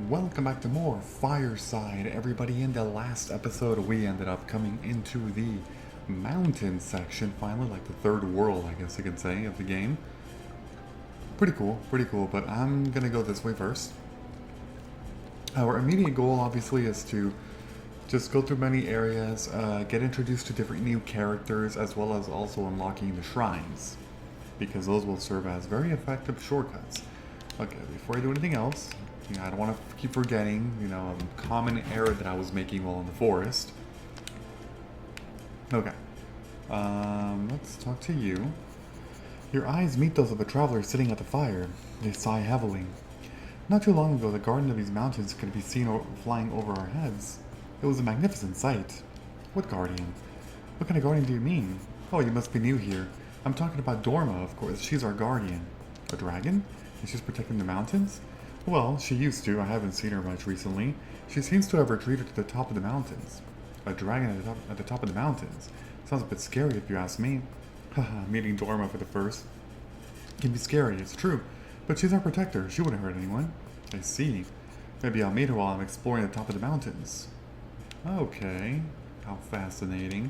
Welcome back to more Fireside, everybody. In the last episode, we ended up coming into the mountain section, finally, like the third world, I guess you could say, of the game. Pretty cool, but I'm gonna go this way first. Our immediate goal, obviously, is to just go through many areas, get introduced to different new characters, as well as also unlocking the shrines, because those will serve as very effective shortcuts. Okay, before I do anything else, I don't want to keep forgetting, a common error that I was making while in the forest. Okay, let's talk to you. Your eyes meet those of a traveler sitting at the fire. They sigh heavily. Not too long ago, the garden of these mountains could be seen flying over our heads. It was a magnificent sight. What guardian? What kind of guardian do you mean? Oh, you must be new here. I'm talking about Dorma, of course. She's our guardian. A dragon? And she's protecting the mountains? Well, she used to. I haven't seen her much recently. She seems to have retreated to the top of the mountains. A dragon at the top of the mountains. Sounds a bit scary if you ask me. Haha, meeting Dorma for the first. Can be scary, it's true. But she's our protector. She wouldn't hurt anyone. I see. Maybe I'll meet her while I'm exploring the top of the mountains. Okay. How fascinating.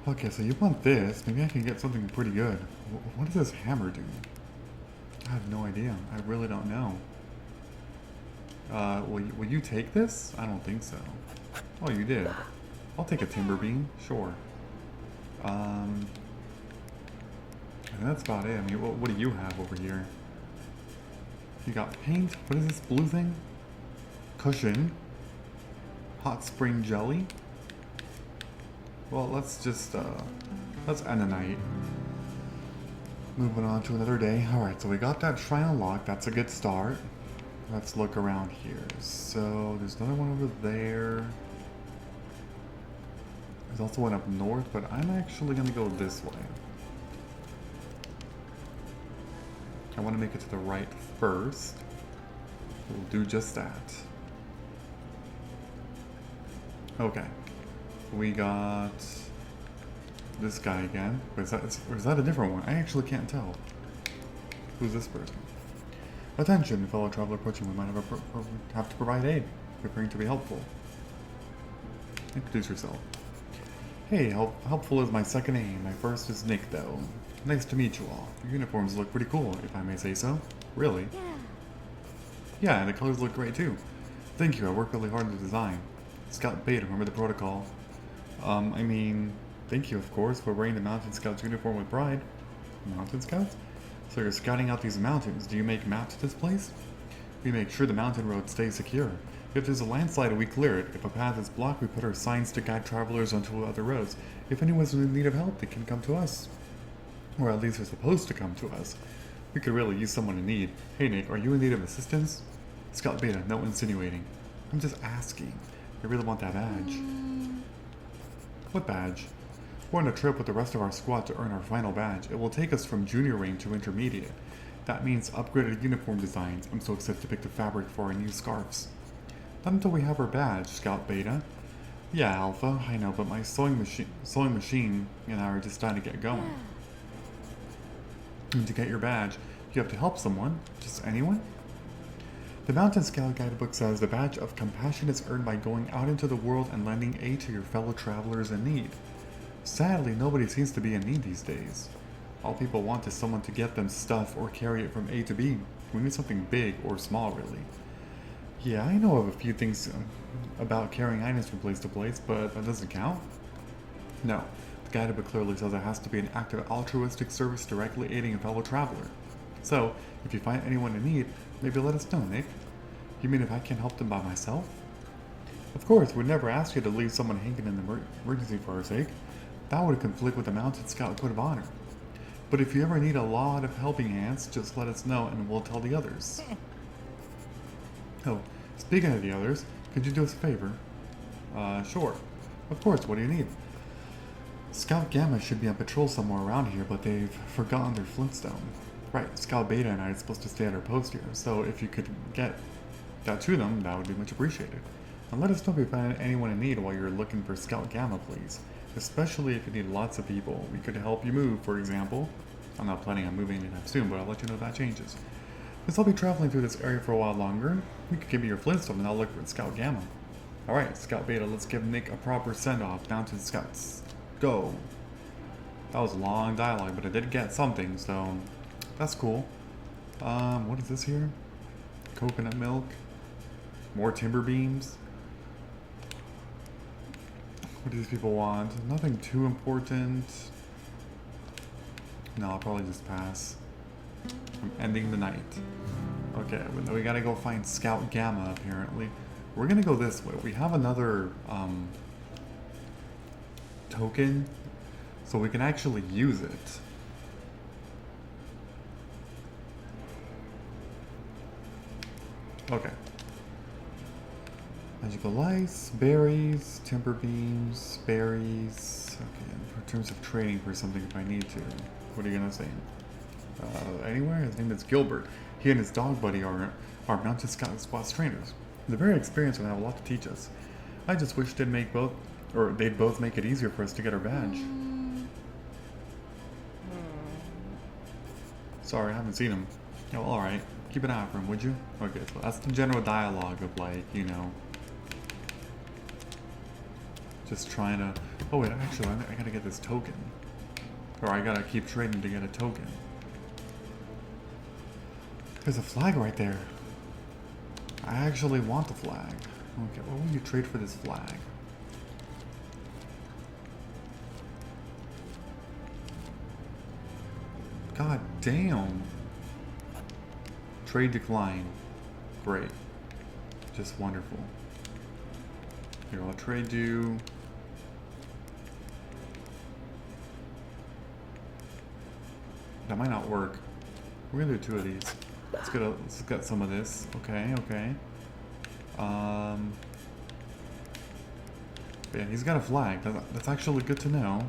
Okay, so you want this. Maybe I can get something pretty good. What does this hammer do? I have no idea. I really don't know. Will you take this? I don't think so. Oh, you did. I'll take a timber beam. Sure. And that's about it. I mean, what do you have over here? You got paint. What is this blue thing? Cushion. Hot spring jelly. Well, let's just, let's end the night. Moving on to another day. Alright, so we got that shrine unlocked. That's a good start. Let's look around here. So, there's another one over there. There's also one up north, but I'm actually going to go this way. I want to make it to the right first. We'll do just that. Okay. We got this guy again. Or is that a different one? I actually can't tell. Who's this person? Attention, fellow traveler approaching. We might have to provide aid. Preparing to be helpful. Introduce yourself. Hey, helpful is my second name. My first is Nick, though. Nice to meet you all. Your uniforms look pretty cool, if I may say so. Really? Yeah, and the colors look great, too. Thank you, I worked really hard on the design. Scout Beta, remember the protocol? Thank you, of course, for wearing the Mountain Scout's uniform with pride. Mountain Scouts? So you're scouting out these mountains. Do you make maps of this place? We make sure the mountain road stays secure. If there's a landslide, we clear it. If a path is blocked, we put our signs to guide travelers onto other roads. If anyone's in need of help, they can come to us. Or at least they're supposed to come to us. We could really use someone in need. Hey Nick, are you in need of assistance? Scout Beta, no insinuating. I'm just asking. I really want that badge. What badge? We're on a trip with the rest of our squad to earn our final badge. It will take us from junior rank to intermediate. That means upgraded uniform designs. I'm so excited to pick the fabric for our new scarves. Not until we have our badge, Scout Beta. Yeah, Alpha, I know, but my sewing machine and I are just starting to get going. And to get your badge, you have to help someone. Just anyone? The Mountain Scout Guidebook says the badge of compassion is earned by going out into the world and lending aid to your fellow travelers in need. Sadly, nobody seems to be in need these days. All people want is someone to get them stuff or carry it from A to B. We need something big or small, really. Yeah, I know of a few things about carrying items from place to place, but that doesn't count. No, the guidebook clearly says it has to be an act of altruistic service directly aiding a fellow traveler. So, if you find anyone in need, maybe let us know, Nick. You mean if I can't help them by myself? Of course, we'd never ask you to leave someone hanging in the emergency for our sake. That would conflict with the Mountain Scout Code of Honor. But if you ever need a lot of helping hands, just let us know and we'll tell the others. Oh, speaking of the others, could you do us a favor? Sure. Of course, what do you need? Scout Gamma should be on patrol somewhere around here, but they've forgotten their Flintstone. Right, Scout Beta and I are supposed to stay at our post here, so if you could get that to them, that would be much appreciated. And let us know if you find anyone in need while you're looking for Scout Gamma, please. Especially if you need lots of people. We could help you move, for example. I'm not planning on moving anytime soon, but I'll let you know if that changes. Since I'll be traveling through this area for a while longer, you could give me your Flintstone and I'll look for Scout Gamma. Alright, Scout Beta, let's give Nick a proper send-off. Down to the Scouts. Go. That was a long dialogue, but I did get something, so that's cool. What is this here? Coconut milk. More timber beams. What do these people want? Nothing too important. No, I'll probably just pass. I'm ending the night. Okay, but we gotta go find Scout Gamma, apparently. We're gonna go this way. We have another, token, so we can actually use it. Okay. Magical lice, berries, timber beams, berries. Okay, in terms of trading for something if I need to. What are you gonna say? Anywhere? His name is Gilbert. He and his dog buddy are mounted squad trainers. They're very experienced and have a lot to teach us. I just wish they'd both make it easier for us to get our badge. Sorry, I haven't seen him. Oh, alright. Keep an eye out for him, would you? Okay, so that's the general dialogue of, like, you know, just trying to... Oh wait, actually, I gotta get this token. Or I gotta keep trading to get a token. There's a flag right there. I actually want the flag. Okay, what will you trade for this flag? God damn. Trade decline. Great. Just wonderful. Here, I'll trade you. That might not work. We're gonna do two of these. Let's get some of this. Okay, okay. Yeah, he's got a flag. That's actually good to know.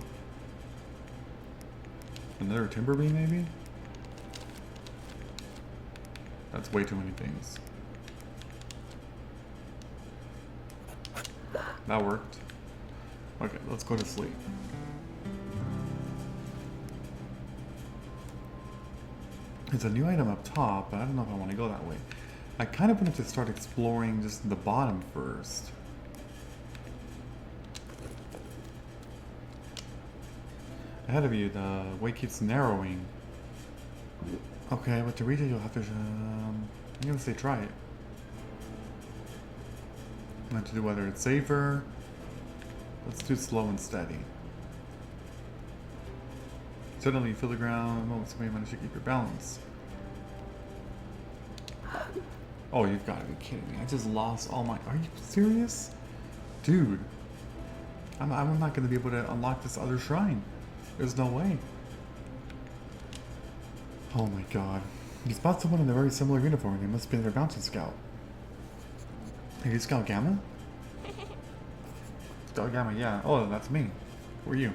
Another timber beam, maybe? That's way too many things. That worked. Okay, let's go to sleep. There's a new item up top, but I don't know if I want to go that way. I kind of wanted to start exploring just the bottom first. Ahead of you, the way keeps narrowing. Okay, but to reach it, you'll have to... I'm gonna say try it. I'm going to do whether it's safer. Let's do slow and steady. Suddenly you feel the ground. Oh, somebody managed to keep your balance. Oh, you've got to be kidding me. I just lost all my... Are you serious? Dude. I'm not going to be able to unlock this other shrine. There's no way. Oh my god. You spot someone in a very similar uniform. They must be their mountain scout. Are you Scout Gamma? Scout Gamma, yeah. Oh, that's me. Who are you?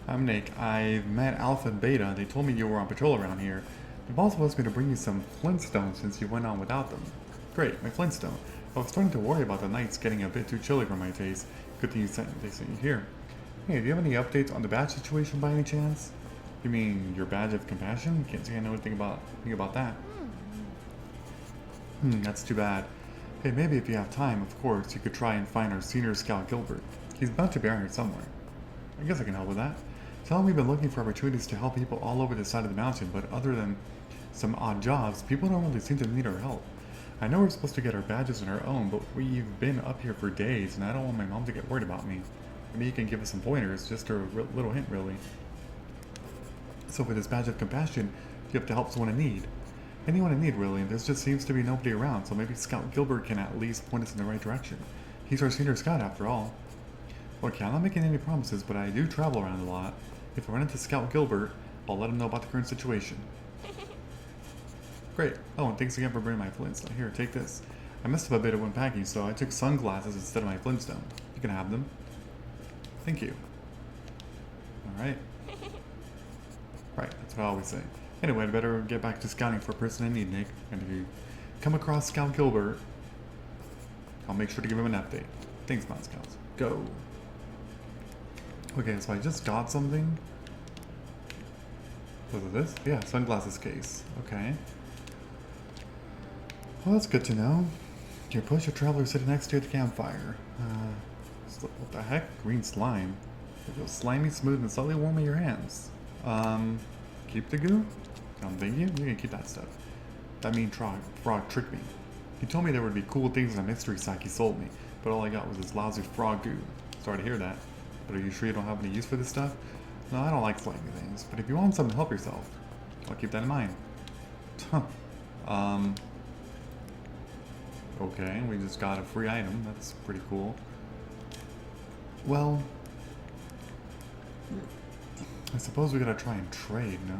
I'm Nick. I've met Alpha and Beta. They told me you were on patrol around here. The boss wants me to bring you some Flintstones since you went on without them. Great, my Flintstone. I was starting to worry about the nights getting a bit too chilly for my taste. Good thing they sent you here. Hey, do you have any updates on the badge situation by any chance? You mean your badge of compassion? Can't say I know anything about that. That's too bad. Hey, maybe if you have time, of course, you could try and find our senior scout Gilbert. He's bound to be around here somewhere. I guess I can help with that. Tell him we've been looking for opportunities to help people all over this side of the mountain, but other than some odd jobs, people don't really seem to need our help. I know we're supposed to get our badges on our own, but we've been up here for days, and I don't want my mom to get worried about me. Maybe you can give us some pointers, just a little hint, really. So for this badge of compassion, you have to help someone in need. Anyone in need, really. There just seems to be nobody around, so maybe Scout Gilbert can at least point us in the right direction. He's our senior scout, after all. Okay, I'm not making any promises, but I do travel around a lot. If I run into Scout Gilbert, I'll let him know about the current situation. Great. Oh, and thanks again for bringing my Flintstone. Here, take this. I messed up a bit when packing, so I took sunglasses instead of my Flintstone. You can have them. Thank you. Alright. Right, that's what I always say. Anyway, I'd better get back to scouting for a person in need, Nick. And if you come across Scout Gilbert, I'll make sure to give him an update. Thanks, Mountain Scouts. Go. Okay, so I just got something. Was it this? Yeah, sunglasses case. Okay. Well, that's good to know. Your push a traveler sitting next to you at the campfire. What the heck? Green slime. It feels slimy, smooth, and slightly warm in your hands. Keep the goo? Thank you. You can keep that stuff. That mean frog tricked me. He told me there would be cool things in a mystery sack he sold me, but all I got was this lousy frog goo. Sorry to hear that. But are you sure you don't have any use for this stuff? No, I don't like slimy things, but if you want something to help yourself, I'll keep that in mind. Huh. Okay, we just got a free item. That's pretty cool. Well, I suppose we gotta try and trade, no?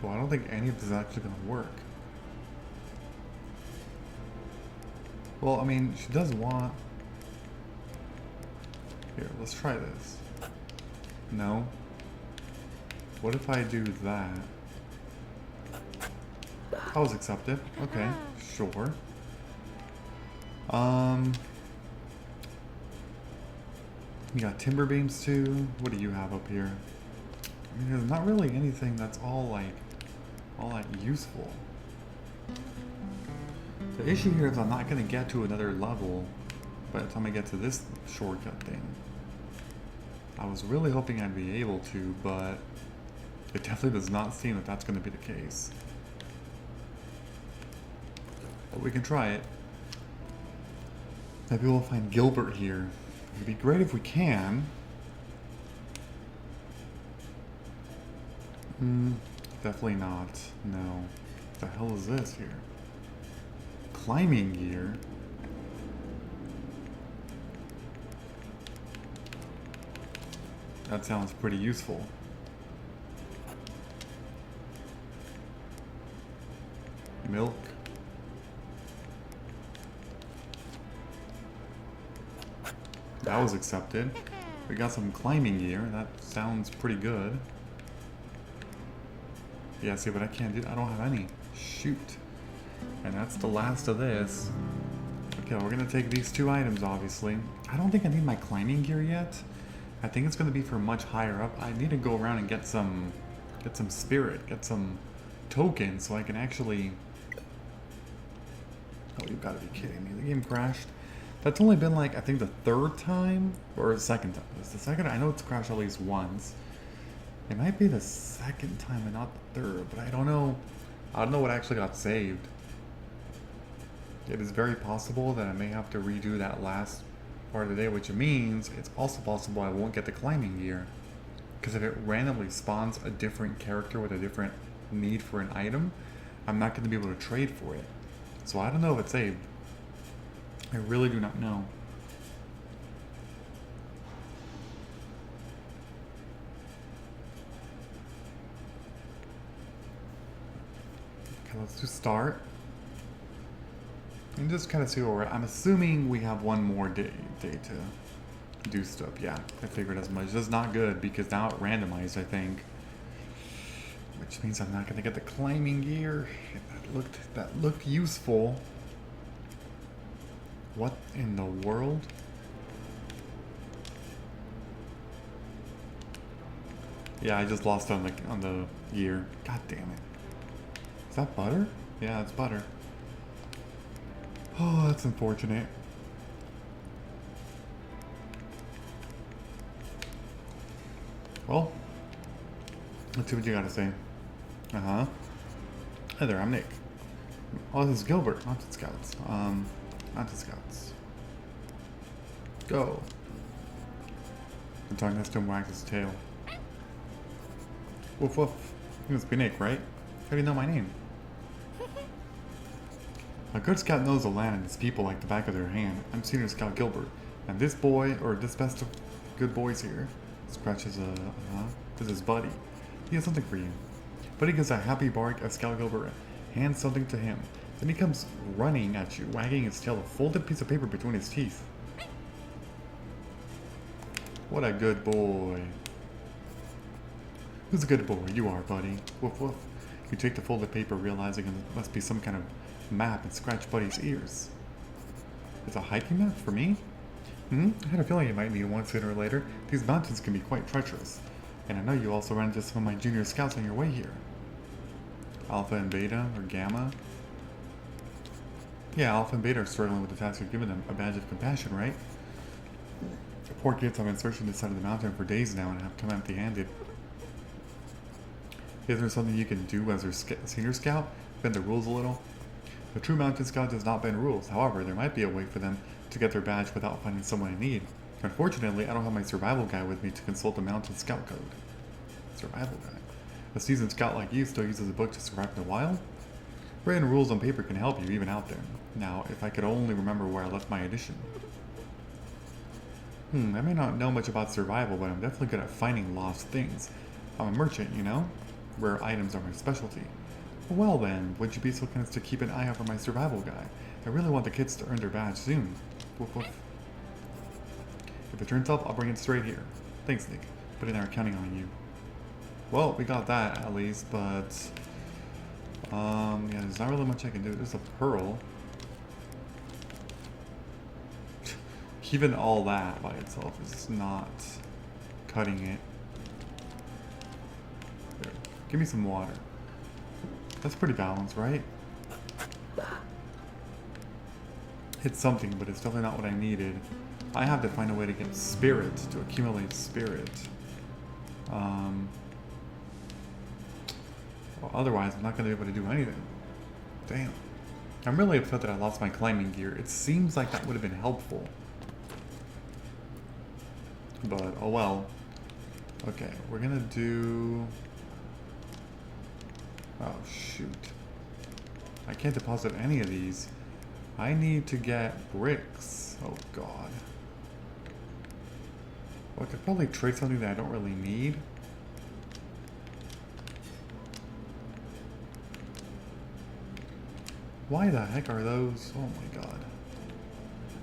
Well, I don't think any of this is actually gonna work. Well, I mean, she does want... Here, let's try this. No? What if I do that? That was accepted. Okay, sure. You got timber beams too. What do you have up here? I mean, there's not really anything that's all that useful. The issue here is I'm not going to get to another level by the time I get to this shortcut thing. I was really hoping I'd be able to, but it definitely does not seem that that's going to be the case. But we can try it. Maybe we'll find Gilbert here. It'd be great if we can. Definitely not. No. What the hell is this here? Climbing gear? That sounds pretty useful. Milk. That was accepted. We got some climbing gear. That sounds pretty good. Yeah, see, but I can't do... I don't have any. Shoot. And that's the last of this. Okay, we're gonna take these two items, obviously. I don't think I need my climbing gear yet. I think it's gonna be for much higher up. I need to go around and get some spirit, get some tokens so I can actually... Oh, you've got to be kidding me. The game crashed. That's only been like, I think the third time, or the second time. It's the second. I know it's crashed at least once. It might be the second time and not the third, but I don't know. I don't know what actually got saved. It is very possible that I may have to redo that last part of the day, which means it's also possible I won't get the climbing gear. Because if it randomly spawns a different character with a different need for an item, I'm not going to be able to trade for it. So I don't know if it's saved. I really do not know. Okay, let's do start. And just kind of see where we're at. I'm assuming we have one more day to do stuff. Yeah, I figured as much. That's not good because now it randomized, I think. Which means I'm not going to get the climbing gear. That looked useful. What in the world? Yeah, I just lost on the gear. God damn it. Is that butter? Yeah, it's butter. Oh, that's unfortunate. Well, let's see what you gotta say. Uh-huh. Hi there, I'm Nick. Oh, this is Gilbert, Haunted Scouts. Haunted Scouts. Go. I'm talking next to him, wags his tail. Woof woof. You must be Nick, right? How do you know my name? A good scout knows the land and its people like the back of their hand. I'm Senior Scout Gilbert, and this boy, or this best of good boys here, scratches is his buddy. He has something for you. Buddy gives a happy bark as Scout Gilbert hands something to him. Then he comes running at you, wagging his tail, a folded piece of paper between his teeth. What a good boy. Who's a good boy? You are, buddy. Woof woof. You take the folded paper, realizing it must be some kind of map, and scratch Buddy's ears. It's a hiking map for me? I had a feeling you might need one sooner or later. These mountains can be quite treacherous. And I know you also ran into some of my junior scouts on your way here. Alpha and Beta, or Gamma? Yeah, Alpha and Beta are struggling with the task you've given them, a badge of compassion, right? The poor kids have been searching this side of the mountain for days now and have come empty-handed. Is there something you can do as their senior scout? Bend the rules a little? The true mountain scout does not bend rules. However, there might be a way for them to get their badge without finding someone in need. Unfortunately, I don't have my survival guide with me to consult the mountain scout code. Survival guide? A seasoned scout like you still uses a book to survive in the wild? Written rules on paper can help you, even out there. Now, if I could only remember where I left my edition. I may not know much about survival, but I'm definitely good at finding lost things. I'm a merchant, you know? Rare items are my specialty. Well then, would you be so kind as to keep an eye out for my survival guide? I really want the kids to earn their badge soon. Woof woof. If it turns up, I'll bring it straight here. Thanks, Nick. But in our counting on you. Well, we got that at least, but yeah, there's not really much I can do. There's a pearl. Even all that by itself is not cutting it. There. Give me some water. That's pretty balanced, right? It's something, but it's definitely not what I needed. I have to find a way to get spirit, to accumulate spirit. Well, otherwise, I'm not going to be able to do anything. Damn. I'm really upset that I lost my climbing gear. It seems like that would have been helpful. But, oh well. Okay, we're going to do... Oh, shoot. I can't deposit any of these. I need to get bricks. Oh, God. Well, I could probably trade something that I don't really need. Why the heck are those? Oh my God.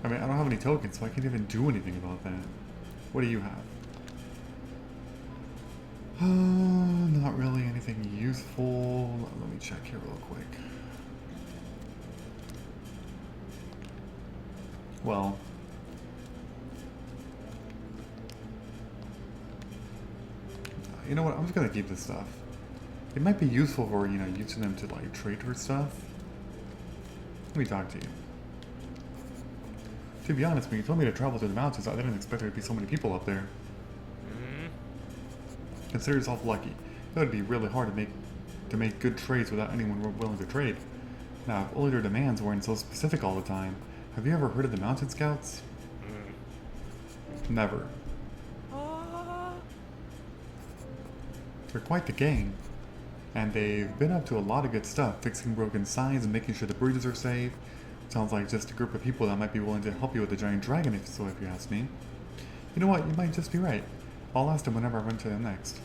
I mean, I don't have any tokens, so I can't even do anything about that. What do you have? Not really anything useful. Let me check here real quick. Well, you know what? I'm just gonna keep this stuff. It might be useful for, you know, using them to like trade for stuff. Let me talk to you. To be honest, when you told me to travel through the mountains, I didn't expect there to be so many people up there. Consider yourself lucky. It would be really hard to make good trades without anyone willing to trade. Now, if only their demands weren't so specific all the time. Have you ever heard of the Mountain Scouts? Never. They're quite the gang. And they've been up to a lot of good stuff, fixing broken signs and making sure the bridges are safe. Sounds like just a group of people that might be willing to help you with the giant dragon, if you ask me. You know what, you might just be right. I'll ask them whenever I run to them next.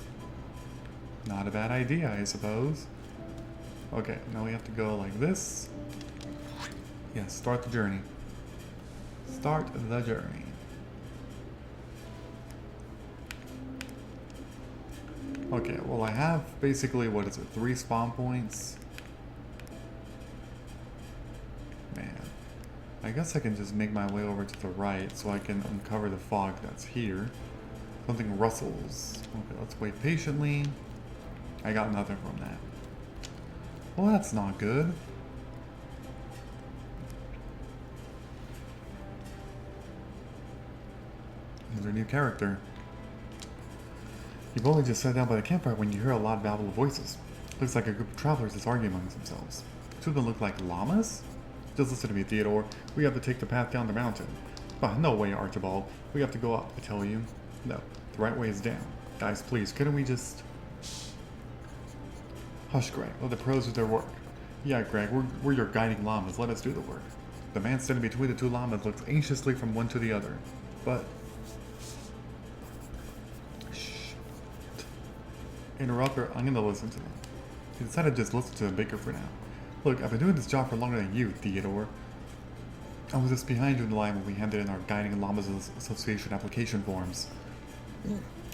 Not a bad idea, I suppose. Okay, now we have to go like this. Yes, start the journey. Start the journey. Okay, well I have basically, what is it, 3 spawn points? Man. I guess I can just make my way over to the right so I can uncover the fog that's here. Something rustles. Okay, let's wait patiently. I got nothing from that. Well, that's not good. There's our new character. You've only just sat down by the campfire when you hear a loud babble of voices. Looks like a group of travelers is arguing amongst themselves. Two of them look like llamas? Just listen to me, Theodore. We have to take the path down the mountain. No way, Archibald. We have to go up, I tell you. No, the right way is down. Guys, please, couldn't we just... Hush, Greg. Let the pros do their work. Yeah, Greg, we're your guiding llamas. Let us do the work. The man standing between the 2 llamas looks anxiously from one to the other. But... Shh. Interrupter, I'm gonna listen to them. He decided to just listen to the baker for now. Look, I've been doing this job for longer than you, Theodore. I was just behind you in the line when we handed in our Guiding Llamas Association application forms.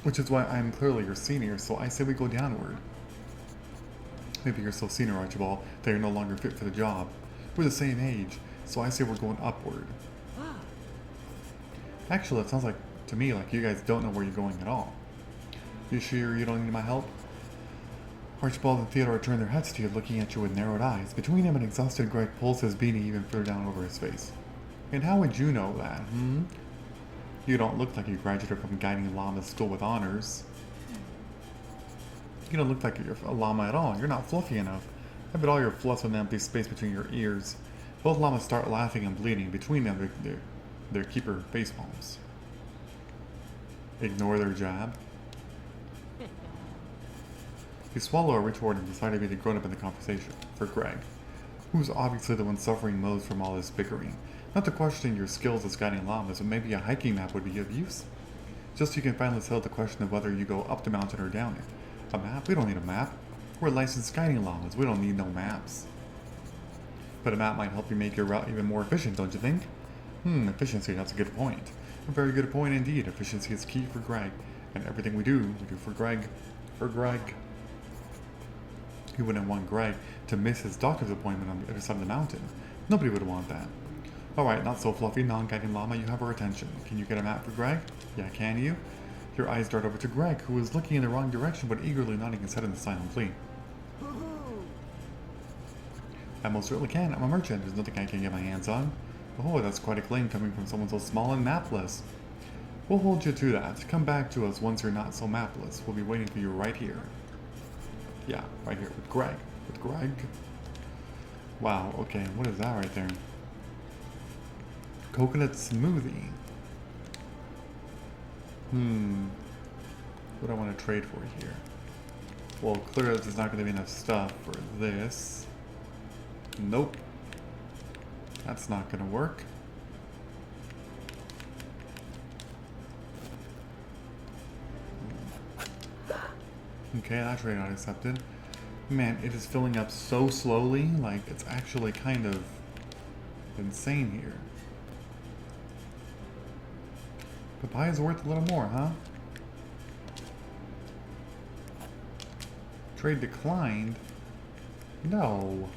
Which is why I am clearly your senior, so I say we go downward. Maybe you're so senior, Archibald, that you're no longer fit for the job. We're the same age, so I say we're going upward. Actually, it sounds like to me like you guys don't know where you're going at all. You sure you don't need my help? Archibald and Theodore turn their heads to you, looking at you with narrowed eyes. Between him and exhausted Greg pulls his beanie even further down over his face. And how would you know that, hmm? You don't look like you graduated from Guiding Llama School with honors. You don't look like you're a llama at all. You're not fluffy enough. I bet all your fluff's an empty space between your ears. Both llamas start laughing and bleeding. Between them, they keep her face palms. Ignore their jab. You swallow a retort and decide to be the grown-up in the conversation, for Greg, who's obviously the one suffering most from all this bickering. Not to question your skills as guiding llamas, but maybe a hiking map would be of use. Just so you can finally settle the question of whether you go up the mountain or down it. A map? We don't need a map. We're licensed guiding llamas. We don't need no maps. But a map might help you make your route even more efficient, don't you think? Efficiency, that's a good point. A very good point indeed. Efficiency is key for Greg. And everything we do for Greg. For Greg. You wouldn't want Greg to miss his doctor's appointment on the other side of the mountain. Nobody would want that. Alright, not so fluffy, non-guiding llama, you have our attention. Can you get a map for Greg? Yeah, can you? Your eyes dart over to Greg, who is looking in the wrong direction but eagerly nodding his head in the silent plea. I most certainly can. I'm a merchant. There's nothing I can get my hands on. Oh, that's quite a claim coming from someone so small and mapless. We'll hold you to that. Come back to us once you're not so mapless. We'll be waiting for you right here. Yeah, right here with Greg. With Greg. Wow, okay, what is that right there? Coconut smoothie. What do I want to trade for here? Well, clearly there's not going to be enough stuff for this. Nope. That's not going to work. Okay, that trade not accepted. Man, it is filling up so slowly, like it's actually kind of insane here. Papaya is worth a little more, huh? Trade declined? No.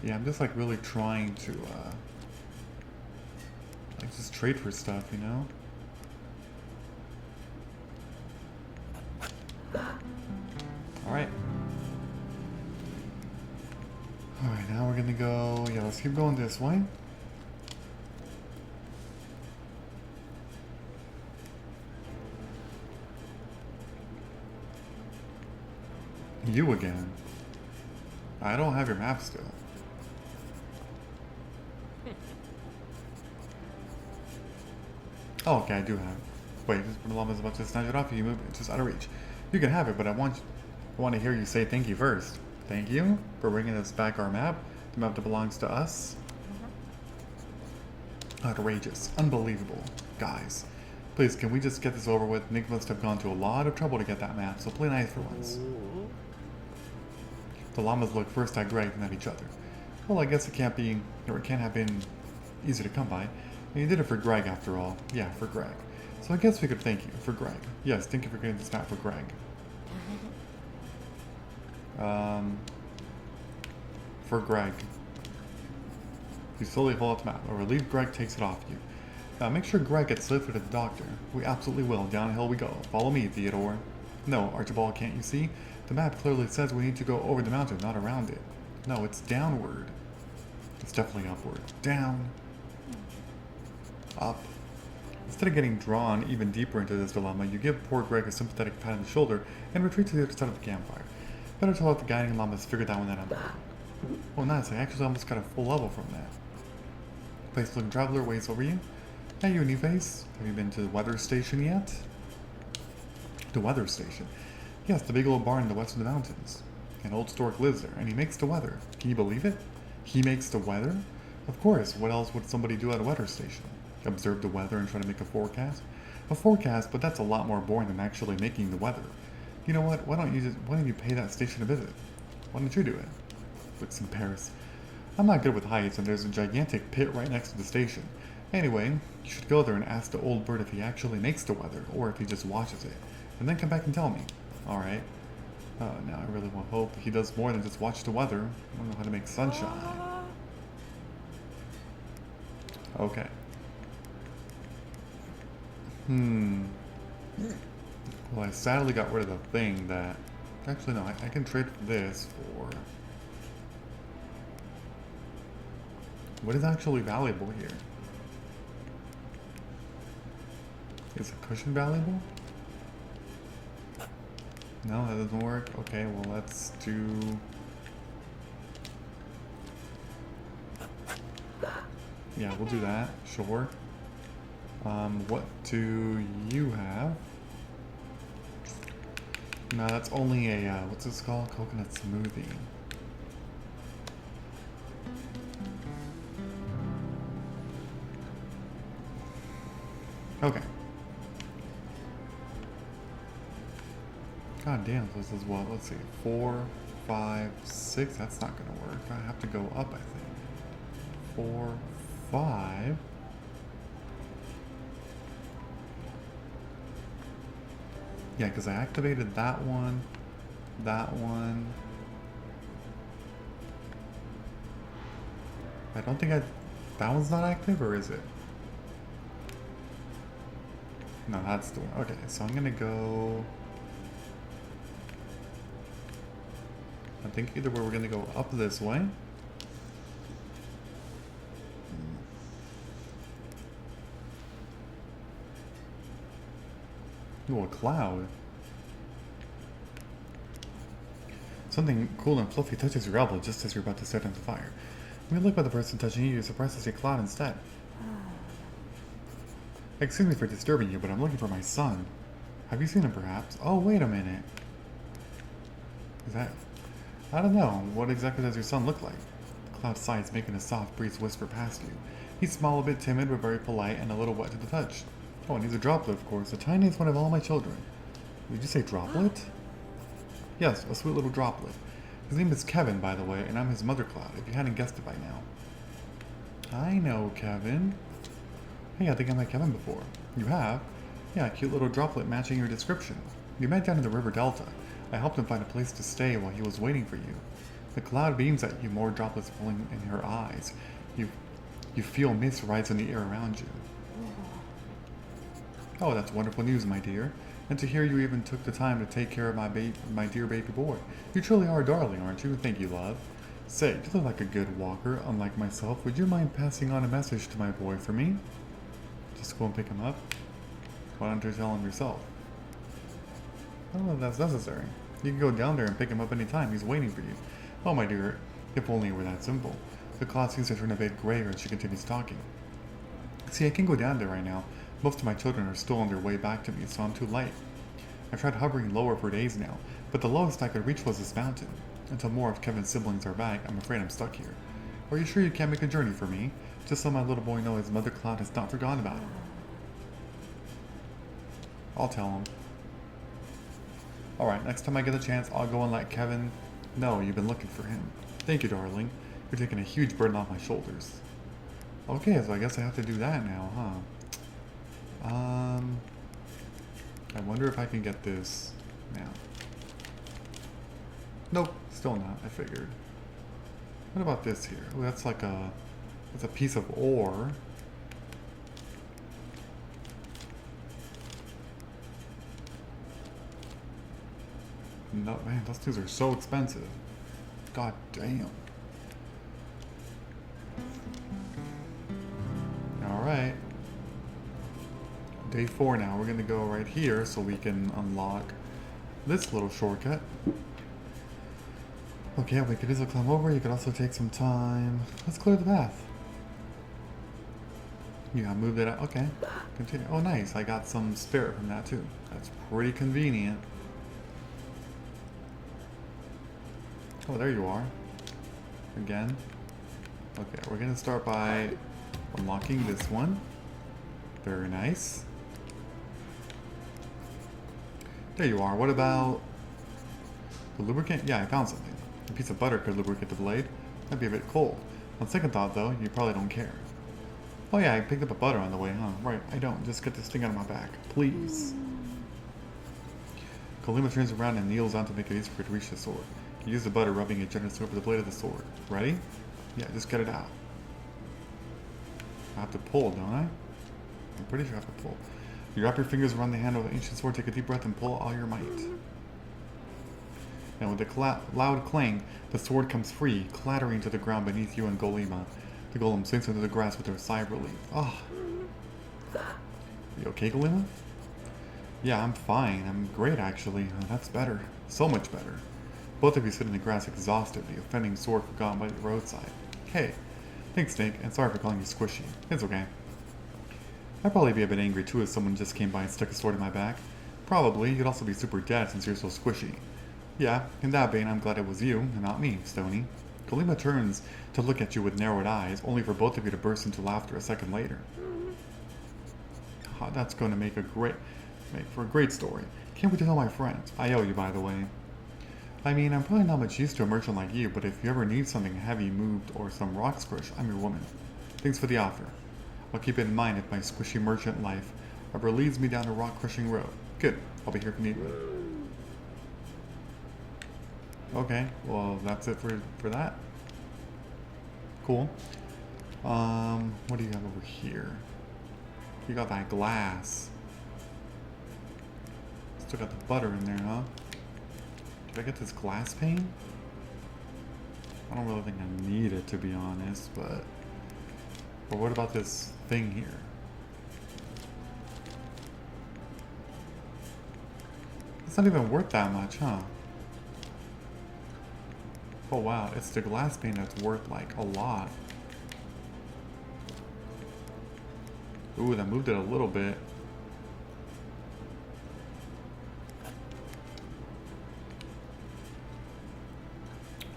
Yeah, I'm just like really trying to like just trade for stuff, you know? Alright. Alright, now we're gonna go, yeah, let's keep going this way. You again. I don't have your map still. Oh, okay, I do have it. Wait, the llama's about to snatch it off you. Move it just out of reach. You can have it, but I want to hear you say thank you first. Thank you for bringing us back our map. The map that belongs to us. Outrageous. Unbelievable. Guys, please, can we just get this over with? Nick must have gone to a lot of trouble to get that map, so play nice for once. The llamas look first at Greg and at each other. Well, I guess it can't be, or it can't have been easy to come by. And you did it for Greg after all. Yeah, for Greg. So I guess we could thank you for Greg. Yes, thank you for getting this map for Greg. For Greg. You slowly hold up the map, or relieve Greg takes it off you. Make sure Greg gets lifted to the doctor. We absolutely will. Downhill we go. Follow me, Theodore. No, Archibald, can't you see? The map clearly says we need to go over the mountain, not around it. No, it's downward. It's definitely upward. Down. Up. Instead of getting drawn even deeper into this dilemma, you give poor Greg a sympathetic pat on the shoulder and retreat to the other side of the campfire. Better to let the guiding llamas figure that one out on their own. Oh, nice. I actually almost got a full level from that. Face-looking traveler waits over you. Hey, you, new face. Have you been to the weather station yet? The weather station? Yes, the big old barn in the west of the mountains. An old stork lives there, and he makes the weather. Can you believe it? He makes the weather? Of course. What else would somebody do at a weather station? Observe the weather and try to make a forecast? A forecast, but that's a lot more boring than actually making the weather. You know what? Why don't you pay that station a visit? Why don't you do it? Looks in Paris. I'm not good with heights, and there's a gigantic pit right next to the station. Anyway, you should go there and ask the old bird if he actually makes the weather, or if he just watches it, and then come back and tell me. Alright. Oh, now I really will hope he does more than just watch the weather. I don't know how to make sunshine. Okay. Well, I sadly got rid of the thing that... Actually, no, I can trade this for... What is actually valuable here? Is a cushion valuable? No, that doesn't work. Okay, well, let's do... Yeah, we'll do that. Sure. What do you have? No, that's only a, what's this called? Coconut smoothie. Okay. God damn, this is what? Let's see. 4, 5, 6. That's not gonna work. I have to go up, I think. 4, 5. Yeah, because I activated that one. That one. I don't think I... That one's not active, or is it? No, that's the one. Okay, so I'm gonna go... I think either way we're gonna go up this way. Ooh, a cloud. Something cool and fluffy touches your elbow just as you're about to set on the fire. When you look at the person touching you, you're surprised to see a cloud instead. Excuse me for disturbing you, but I'm looking for my son. Have you seen him perhaps? Oh, wait a minute. Is that... I don't know. What exactly does your son look like? The cloud sighs, making a soft breeze whisper past you. He's small, a bit timid, but very polite and a little wet to the touch. Oh, and he's a droplet, of course. The tiniest one of all my children. Did you say droplet? Yes, a sweet little droplet. His name is Kevin, by the way, and I'm his mother cloud, if you hadn't guessed it by now. I know Kevin. Hey, I think I met Kevin before. You have? Yeah, a cute little droplet matching your description. We met down in the river delta. I helped him find a place to stay while he was waiting for you. The cloud beams at you, more droplets falling in her eyes. You feel mist rise in the air around you. Oh, that's wonderful news, my dear. And to hear you even took the time to take care of my dear baby boy. You truly are a darling, aren't you? Thank you, love. Say, you look like a good walker, unlike myself. Would you mind passing on a message to my boy for me? Just go and pick him up? Why don't you tell him yourself? I don't know if that's necessary. You can go down there and pick him up anytime. He's waiting for you. Oh, my dear, if only it were that simple. The cloud seems to turn a bit grayer as she continues talking. See, I can go down there right now. Most of my children are still on their way back to me, so I'm too light. I've tried hovering lower for days now, but the lowest I could reach was this mountain. Until more of Kevin's siblings are back, I'm afraid I'm stuck here. Are you sure you can't make a journey for me? Just so my little boy knows his mother cloud has not forgotten about him. I'll tell him. Alright, next time I get a chance, I'll go and let Kevin know you've been looking for him. Thank you, darling. You're taking a huge burden off my shoulders. Okay, so I guess I have to do that now, huh? I wonder if I can get this now. Nope, still not, I figured. What about this here? Oh, that's like it's a piece of ore. No, man, those things are so expensive. God damn. Alright. Day 4 now. We're gonna go right here so we can unlock this little shortcut. Okay, we could easily climb over. You could also take some time. Let's clear the path. Yeah, move it out. Okay. Continue. Oh, nice. I got some spirit from that too. That's pretty convenient. Oh, there you are. Again. Okay, we're gonna start by unlocking this one. Very nice. There you are. What about the lubricant? Yeah, I found something. A piece of butter could lubricate the blade. That'd be a bit cold. On second thought, though, you probably don't care. Oh yeah, I picked up a butter on the way, huh? Right, I don't. Just get this thing out of my back. Please. Kolima turns around and kneels down to make it easier for her to reach the sword. You use the butter, rubbing it generously over the blade of the sword. Ready? Yeah, just get it out. I have to pull, don't I? I'm pretty sure I have to pull. You wrap your fingers around the handle of the ancient sword, take a deep breath, and pull all your might. And with a loud clang, the sword comes free, clattering to the ground beneath you and Golema. The golem sinks into the grass with a sigh of relief. Oh. You okay, Golema? Yeah, I'm fine. I'm great, actually. That's better. So much better. Both of you sit in the grass exhausted, the offending sword forgotten by the roadside. Hey. Thanks, Snake, and sorry for calling you squishy. It's okay. I'd probably be a bit angry too if someone just came by and stuck a sword in my back. Probably. You'd also be super dead since you're so squishy. Yeah, in that vein, I'm glad it was you, and not me, Stony. Kolima turns to look at you with narrowed eyes, only for both of you to burst into laughter a second later. Oh, that's going to make for a great story. Can't wait to tell my friends. I owe you, by the way. I mean, I'm probably not much used to a merchant like you, but if you ever need something heavy moved or some rocks crushed, I'm your woman. Thanks for the offer. I'll keep it in mind if my squishy merchant life ever leads me down a rock crushing road. Good. I'll be here if you need me. Okay, well that's it for that. Cool. What do you have over here? You got that glass. Still got the butter in there, huh? Did I get this glass pane? I don't really think I need it, to be honest, but what about this thing here? It's not even worth that much, huh? Oh wow, it's the glass pane that's worth like a lot. Ooh, that moved it a little bit.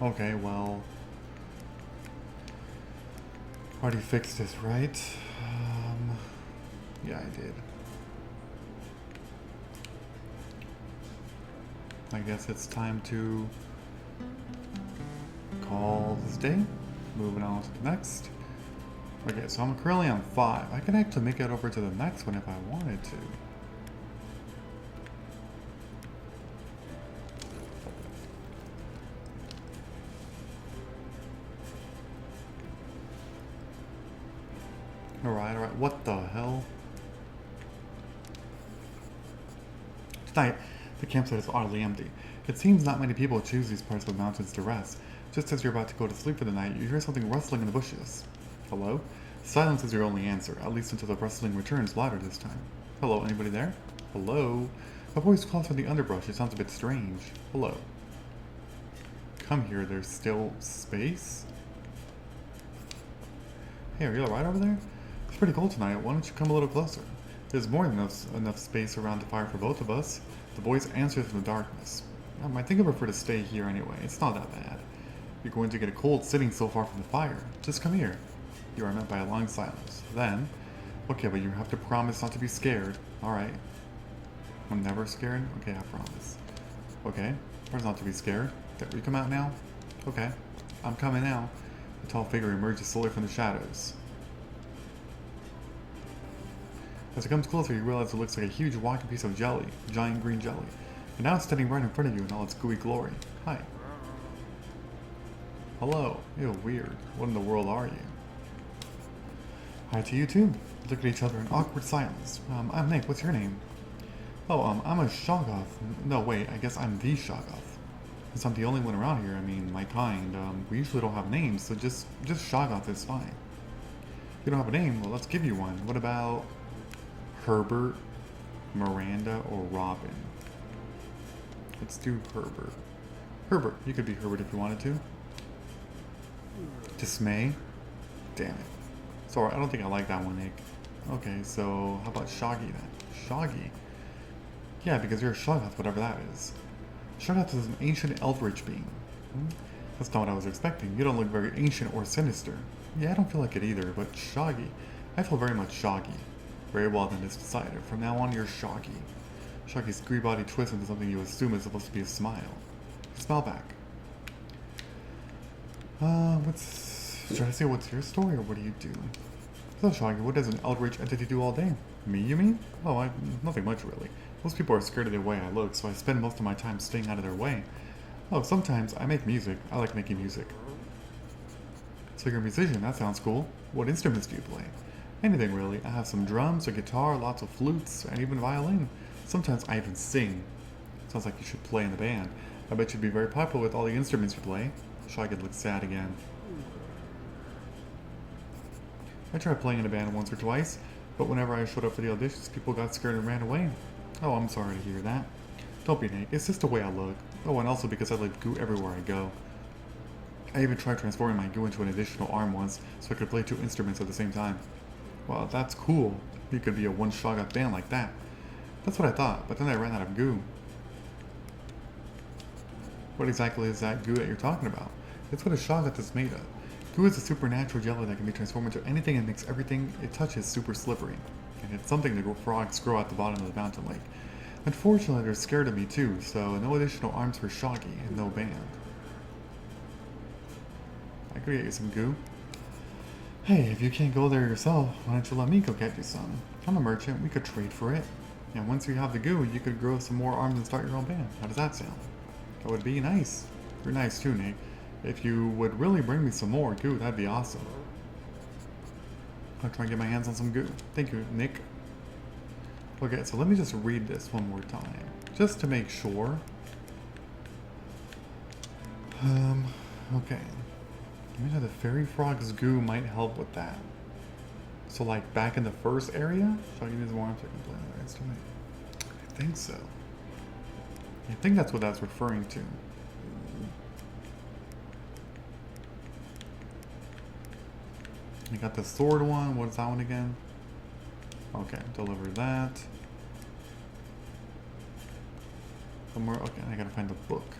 Okay, well, already fixed this, right? Yeah, I did. I guess it's time to call this day. Moving on to the next. Okay, so I'm currently on 5. I can actually make it over to the next one if I wanted to. Alright, alright. What the hell? Tonight, the campsite is oddly empty. It seems not many people choose these parts of the mountains to rest. Just as you're about to go to sleep for the night, you hear something rustling in the bushes. Hello? Silence is your only answer, at least until the rustling returns louder this time. Hello, anybody there? Hello? A voice calls from the underbrush. It sounds a bit strange. Hello. Come here, there's still space? Hey, are you alright over there? It's pretty cold tonight. Why don't you come a little closer? There's more than enough space around the fire for both of us. The voice answers from the darkness. I think I prefer to stay here anyway. It's not that bad. You're going to get a cold sitting so far from the fire. Just come here. You are met by a long silence. Then, okay, but you have to promise not to be scared. Alright. I'm never scared? Okay, I promise. Okay, promise not to be scared. Will you come out now? Okay, I'm coming now. The tall figure emerges slowly from the shadows. As it comes closer, you realize it looks like a huge walking piece of jelly, giant green jelly. And now it's standing right in front of you in all its gooey glory. Hi. Hello. Ew, weird. What in the world are you? Hi to you too. You look at each other in awkward silence. I'm Nick. What's your name? Oh, I'm a Shoggoth. No, wait. I guess I'm the Shoggoth. Since I'm the only one around here, I mean, my kind, we usually don't have names, so just Shoggoth is fine. If you don't have a name, well, let's give you one. What about Herbert, Miranda, or Robin? Let's do Herbert. Herbert. You could be Herbert if you wanted to. Dismay? Damn it. Sorry, I don't think I like that one, Nick. Okay, so how about Shoggy then? Shoggy? Yeah, because you're a Shoggoth, whatever that is. Shoggoth is an ancient eldritch being. That's not what I was expecting. You don't look very ancient or sinister. Yeah, I don't feel like it either, but Shoggy. I feel very much Shoggy. Very well then, it's decided. From now on, you're Shoggy. Shoggy's green body twists into something you assume is supposed to be a smile. Smile back. Should I say what's your story, or what do you do? So, Shoggy, what does an eldritch entity do all day? Me, you mean? Oh, nothing much, really. Most people are scared of the way I look, so I spend most of my time staying out of their way. Oh, sometimes I make music. I like making music. So you're a musician, that sounds cool. What instruments do you play? Anything really. I have some drums, a guitar, lots of flutes, and even violin. Sometimes I even sing. Sounds like you should play in the band. I bet you'd be very popular with all the instruments you play. Shoggy looked sad again. I tried playing in a band once or twice, but whenever I showed up for the auditions, people got scared and ran away. Oh, I'm sorry to hear that. Don't be Nate, it's just the way I look. Oh, and also because I leave goo everywhere I go. I even tried transforming my goo into an additional arm once, so I could play 2 instruments at the same time. Well, that's cool. You could be a one-shot band like that. That's what I thought, but then I ran out of goo. What exactly is that goo that you're talking about? It's what a shoggoth is made of. Goo is a supernatural jelly that can be transformed into anything and makes everything it touches super slippery. And it's something the frogs grow at the bottom of the mountain lake. Unfortunately, they're scared of me too, so no additional arms for Shoggy and no band. I could get you some goo. Hey, if you can't go there yourself, why don't you let me go get you some? I'm a merchant, we could trade for it. And once you have the goo, you could grow some more arms and start your own band. How does that sound? That would be nice. You're nice too, Nate. If you would really bring me some more goo, that'd be awesome. I'll try and get my hands on some goo. Thank you, Nick. Okay, so let me just read this one more time, just to make sure. Okay. You know, the fairy frog's goo might help with that. So, like, back in the first area? So I can use more arms so I can play another instrument. I think so. I think that's what that's referring to. You got the sword one. What's that one again? Okay, deliver that. Somewhere. Okay, I gotta find the book.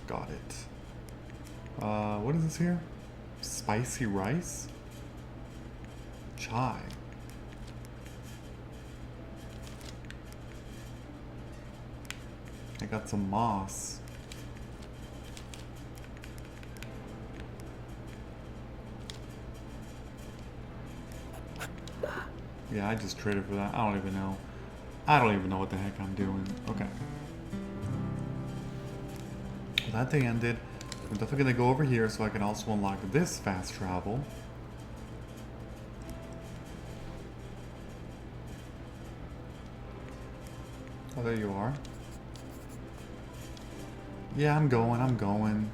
Got it. What is this here? Spicy rice? Chai. I got some moss. Yeah, I just traded for that. I don't even know. I don't even know what the heck I'm doing. Okay. Well, that day ended. I'm definitely gonna go over here so I can also unlock this fast travel. Oh, there you are. Yeah, I'm going.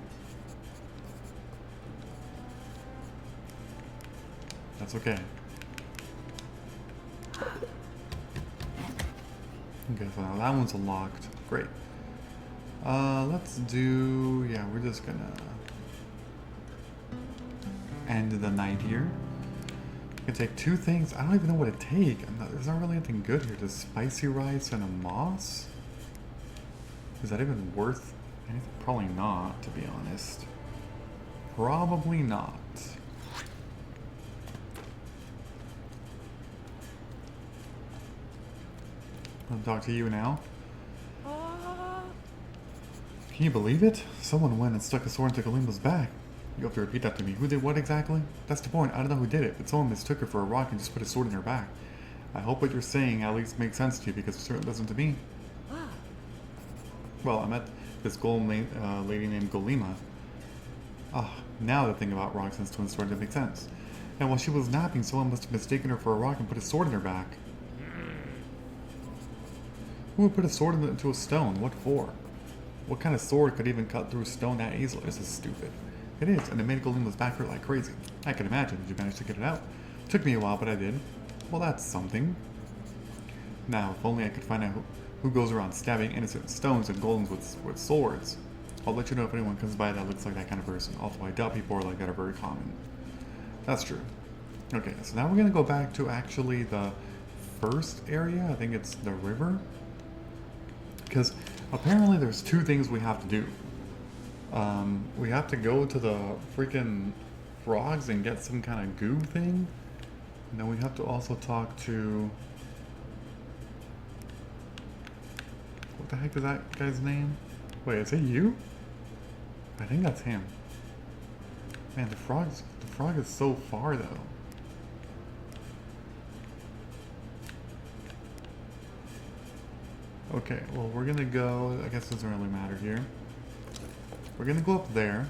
That's okay. Okay, so now that one's unlocked. Great. Let's do... Yeah, we're just gonna end the night here. I can take 2 things. I don't even know what to take. There's not really anything good here. Just spicy rice and a moss? Is that even worth anything? Probably not, to be honest. Probably not. I'll talk to you now. Can you believe it? Someone went and stuck a sword into Kalima's back. You have to repeat that to me. Who did what exactly? That's the point. I don't know who did it, but someone mistook her for a rock and just put a sword in her back. I hope what you're saying at least makes sense to you, because it certainly doesn't to me. Well, I met this golem lady named Golima. Now the thing about rocks and stones started to make sense. And while she was napping, someone must have mistaken her for a rock and put a sword in her back. Who would put a sword into a stone? What for? What kind of sword could even cut through stone that easily? This is stupid. It is, and it made Golima's back hurt like crazy. I can imagine. Did you manage to get it out? Took me a while, but I did. Well, that's something. Now, if only I could find out who goes around stabbing innocent stones and golems with swords. I'll let you know if anyone comes by that looks like that kind of person, although I doubt people like that are very common. That's true. Okay, so now we're going to go back to actually the first area. I think it's the river. Because apparently there's 2 things we have to do. We have to go to the freaking frogs and get some kind of goo thing. And then we have to also talk to... What the heck is that guy's name? Wait, is it you? I think that's him. Man, the frog is so far though. Okay, well, we're gonna go. I guess it doesn't really matter here. We're gonna go up there.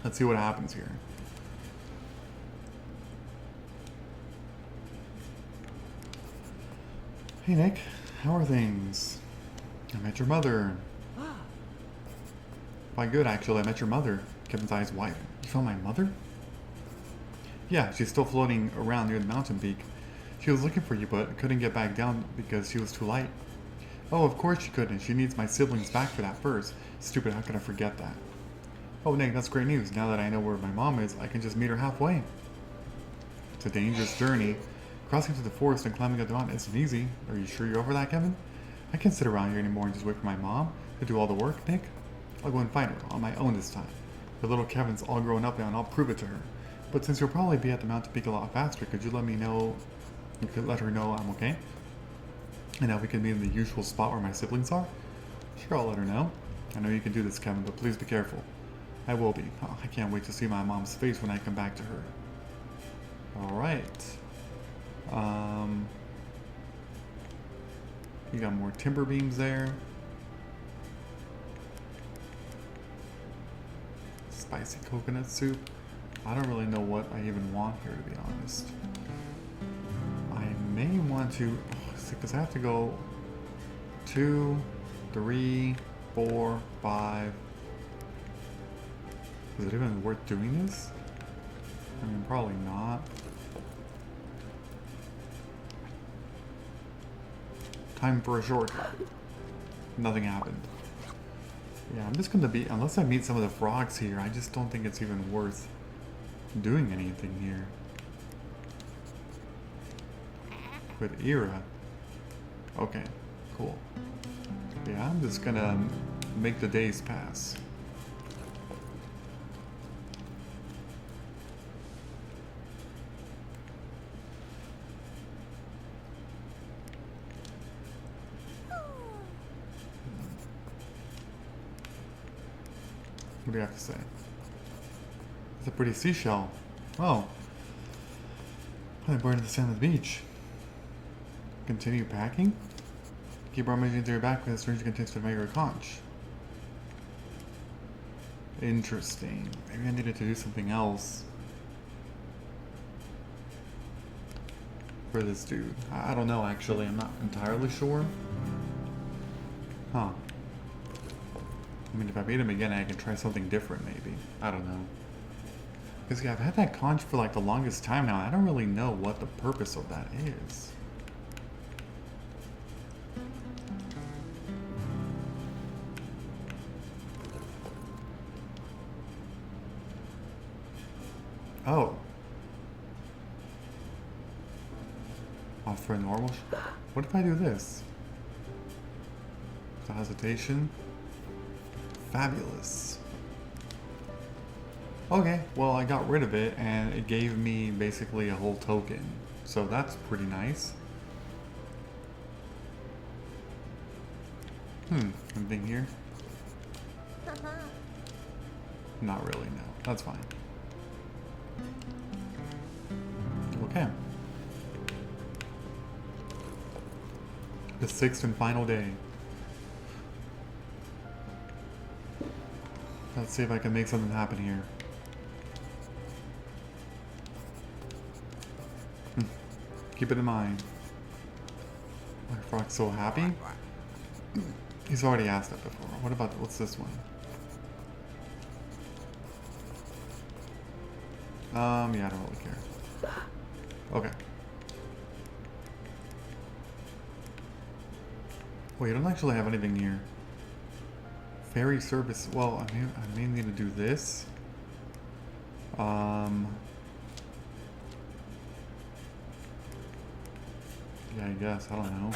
Let's see what happens here. Hey, Nick. How are things? I met your mother. Quite good, actually. I met your mother. Kevin's eyes widened. You found my mother? Yeah, she's still floating around near the mountain peak. She was looking for you, but couldn't get back down because she was too light. Oh, of course she couldn't. She needs my siblings back for that first. Stupid, how could I forget that? Oh, Nick, that's great news. Now that I know where my mom is, I can just meet her halfway. It's a dangerous journey. Crossing through the forest and climbing up the mountain isn't easy. Are you sure you're over that, Kevin? I can't sit around here anymore and just wait for my mom to do all the work, Nick. I'll go and find her on my own this time. The little Kevin's all grown up now and I'll prove it to her. But since you'll probably be at the mountain peak a lot faster, could you let me know? You could let her know I'm okay? And now we can meet in the usual spot where my siblings are? Sure, I'll let her know. I know you can do this, Kevin, but please be careful. I will be. Oh, I can't wait to see my mom's face when I come back to her. Alright. You got more timber beams there. Spicy coconut soup. I don't really know what I even want here, to be honest. I may want to, because I have to go 2, 3, 4, 5. Is it even worth doing this? I mean, probably not. Time for a shortcut. Nothing happened. Yeah, I'm just gonna be, unless I meet some of the frogs here, I just don't think it's even worth doing anything here. With Era. Okay, cool. Yeah, I'm just gonna make the days pass. What do you have to say? It's a pretty seashell. Oh. Probably burned at the sand of the beach. Continue packing? Keep rummaging through your backpack. The syringe contains the vinegar conch. Interesting. Maybe I needed to do something else for this dude. I don't know, actually. I'm not entirely sure. Huh. I mean, if I meet him again, I can try something different, maybe. I don't know. Because, yeah, I've had that conch for, like, the longest time now. I don't really know what the purpose of that is. Oh. Off for a normal What if I do this? The hesitation. Fabulous. Okay, well, I got rid of it and it gave me basically a whole token. So that's pretty nice. Anything here? Not really, no. That's fine. Okay. The 6th and final day. Let's see if I can make something happen here. Keep it in mind. My frog's so happy. He's already asked that before. What about, what's this one? Yeah, I don't really care. Okay. Well, you don't actually have anything here. Ferry service. Well, I may need to do this. Yeah, I guess. I don't know.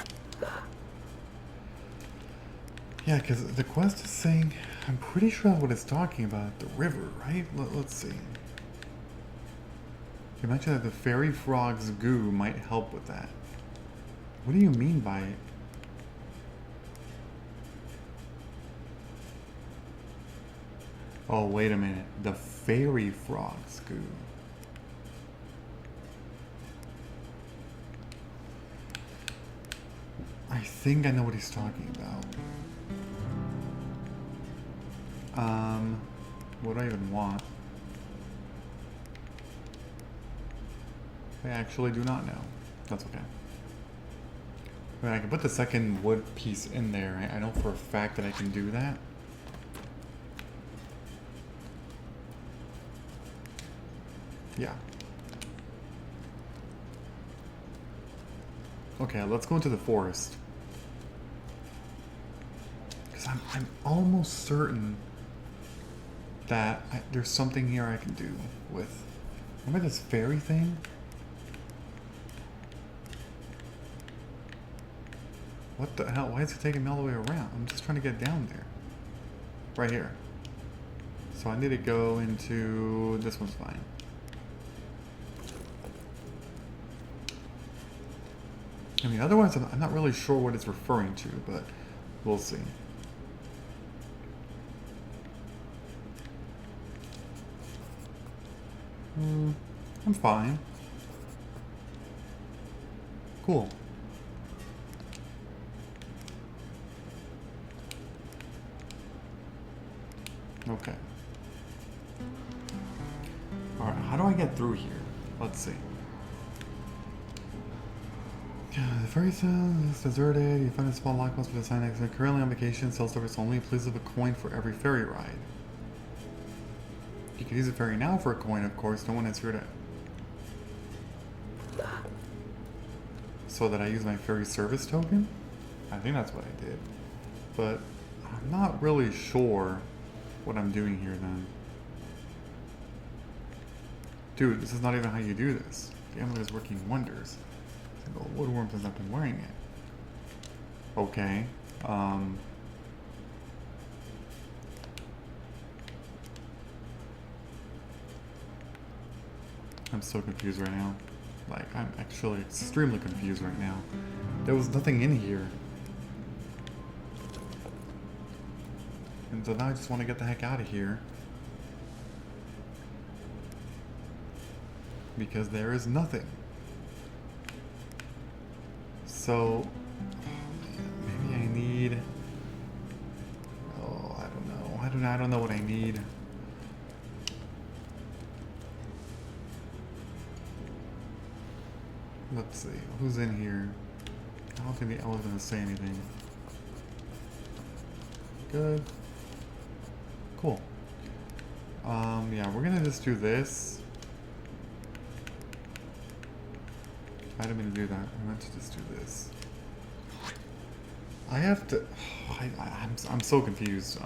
Yeah, because the quest is saying, I'm pretty sure what it's talking about, the river, right? Let's see. You mentioned that the fairy frog's goo might help with that. What do you mean by it? Oh, wait a minute. The fairy frog's goo. I think I know what he's talking about. What do I even want? I actually do not know. That's okay. I mean, I can put the second wood piece in there. I know for a fact that I can do that. Yeah. Okay, let's go into the forest. Because I'm almost certain that there's something here I can do with... Remember this fairy thing? What the hell? Why is it taking me all the way around? I'm just trying to get down there. Right here. So I need to go into... This one's fine. I mean, otherwise I'm not really sure what it's referring to, but we'll see. I'm fine. Cool. Okay. Alright, how do I get through here? Let's see. The ferry is deserted. You find a small lockbox with a sign next to it. Currently on vacation, cell service only. Please leave a coin for every ferry ride. You can use the ferry now for a coin, of course. No one has here to... So that I use my ferry service token? I think that's what I did. But I'm not really sure what I'm doing here then. Dude, this is not even how you do this. The amulet is working wonders. The woodworm has not been wearing it. Okay. I'm so confused right now. Like, I'm actually extremely confused right now. There was nothing in here. And so now I just want to get the heck out of here. Because there is nothing. So, maybe I need... Oh, I don't know. I don't know what I need. Let's see. Who's in here? I don't think the elephant's gonna say anything. Good. Cool. Yeah, we're gonna just do this. I didn't mean to do that. I meant to just do this. I have to... I'm so confused.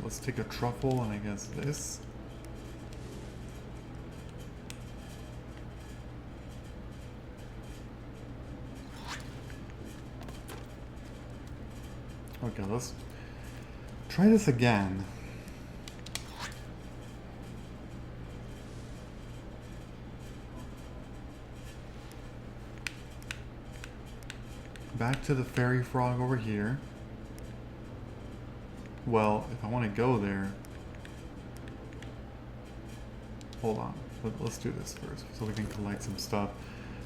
Let's take a truffle and I guess this. Okay, let's try this again. Back to the fairy frog over here. Well, if I want to go there... Hold on. Let's do this first so we can collect some stuff.